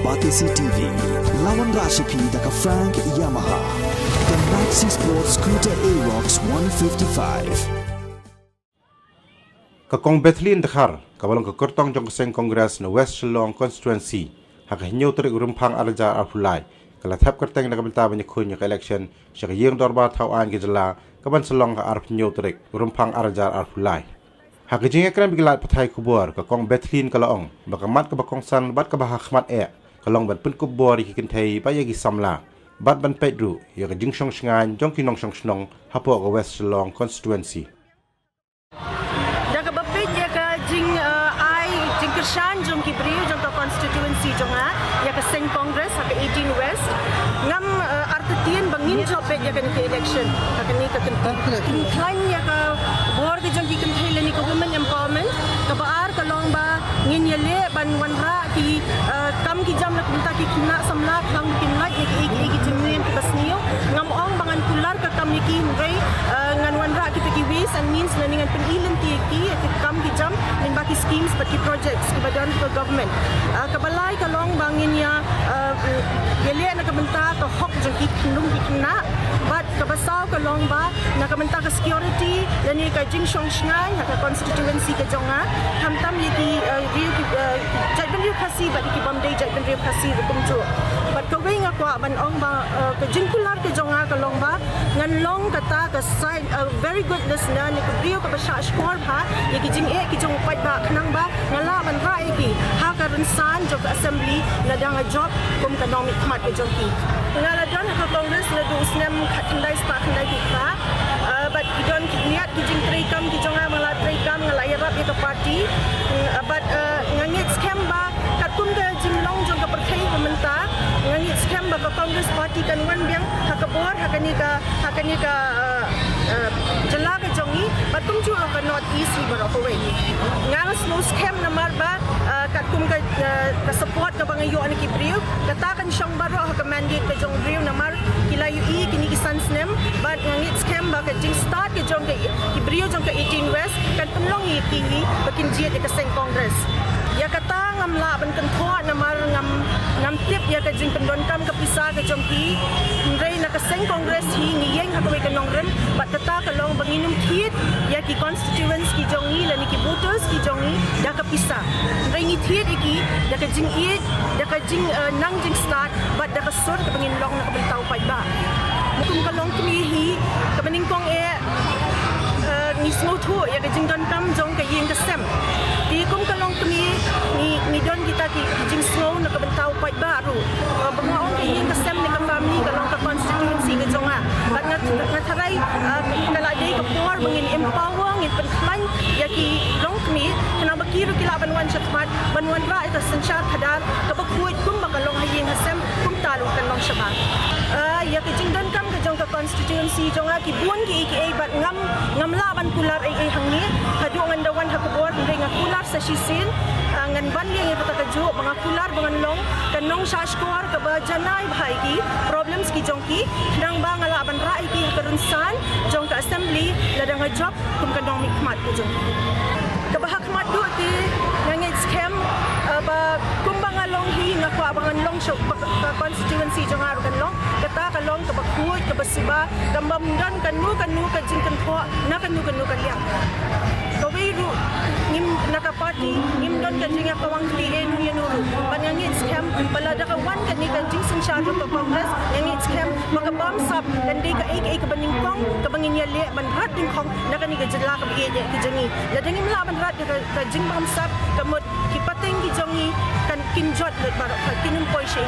Batisi TV, lawan Rashipi daka Frank Yamaha, dan Maxi Sports Scooter Aerox 155. Kakong Bethlehem Dakar, kabalong kakurtong jong keseng Kongres na West Shillong Constituency, haka hinyo terik rumpang arajar arpulai, kalatap kerteng na kabenta banyak kunya ke election, siya kayeng dorba tauan gejala, kaban selong ka arp hinyo terik rumpang arajar arpulai. Haka jing ekran bigilat patay kubur, kakong Bethlehem kalaong, bakamat kabakong san bat kabahakmat kalong ban pun kubur ikikintay bayagi samla, bat ban pedru, ya kajing syong syangan, jong kinong syong syong, hapo ka West Shillong Constituency. Kershan jong Kibriu jong ka constituency jong ya ka Seng Congress ha ka 18 West ngam artitien bangin job ya ka ni election ka ni ka kan ya ka board jong ki kan ni ka women empowerment ka baar ka long ba ngin yele ban wanra ki kam ki jam na kunta ki kina samla khang kin like ni ki jimni ki basniyo ngam ong bangan kular ka kam ni ki rei ngan wanra ki ki ways and means na ngan penilen ti ki kam ki jam ning baki schemes but ki projects kebadan ke government kabalai kalong bangin ya yele na kabenta ka hok jong ki knung ki kina but kabasau kalong ba na kabenta ka security dan ni ka jing shong shngai ha ka constituency ka jonga tam ye ki riu ki jaiban riu khasi ba ki bamdei jaiban riu khasi rukum chu but ka wei nga kwa ban ong ba ka jing kular ka jonga kalong ba ngan long kata ka side very good listener ni ka riu ka basha skor ba ye ki jing ki jong pai ba khnang ba ngala ban rai ki ha ka runsan jog assembly ladang a job kum economic mat ke jong ki ngala don ha congress la du snem khandai spa khandai ki ka but ki don ki niat ki jing tri kam ki jonga mala tri kam ngala yarap ke party but ngangit scam ba kat kum ke jing long jong ka perkai pementa ngangit scam ba ka congress party kan wan biang ha ka bor ha ka ni ka jala ke jongi but kum chu ka north east ni baro ko wei ngang slow scam na mar ba kat kum ka support ka bangayo ani ki briu kata kan syong baro ha ka mandate ka jong briu na mar kilayu i kini ki sansnem but ngangit scam ba ka jing start ke jong ki briu jong ka 18 west kan penlong i ki bakin jiat ka Seng Congress ya kata ngam la ban kan tho na mar ngam tip ya ka jing pendon kam ka pisa ka jong ki rei na ka Seng Congress hi ngi yeng ha ka we ka nong rem but kata ka long banginum thit ya ki constituents ki jong ni la ni ki voters ki jong ni da ka pisa rei ni thit iki da ka jing i da ka jing nang jing start but da ka sur ka bangin long na ka bentau pai ba mukum ka long kmi hi ka baning kong ni smooth ho ya ka jing don kam jong ka yeng ka sem di kum ka long kmi ni don kita ki jing slow na ka bentau pai ba ru bangaon ka yeng ka sem ni ka family ka long ka constituency ka jong but na tharai kala dei ka por bangin empower ngin penklan ya ki long kmi kana bakiru kila banwan shatmat banwan ra ita sanchar khadar ka bakuit kum ba ka long hayeng sem kum talu kan long shabat ya ki jing don kam ka jong ka constituency jong ki buan ki but ngam la ban kular ai hangni hadu ngan dawan ha kubor ndai nga kular sa shisin ngan ban ye pata ka ju mga kular bangan long kanong shashkor ka ba janai bhai ki problems ki jong ki nang ba ngala ban rai ki ka runsan jong ka assembly ladang ha job kum kanong mikmat ko jong ka ba hakmat du ti ngangit scam ba kum bangalong hi nga kwa bangan long show ka constituency jong aru kan long kata ka long ka bakut ka basiba kambamdan kanu ka jing kan tho na kanu kan liang kawiru ngim naka party ngim don ka jing ka wang kli en yanu banangit scam balada ka wan kan ni kan jing sin sha ka congress ngit scam maka bam sap dan dei ka ka baning kong ka bangin ya le ban rat ding kong na kan ni ka jela ka bi je ki jangi la ding la ban rat ka jing bam sap ka mot ki pateng ki jangi kan kinjot le bar ka kinum poi she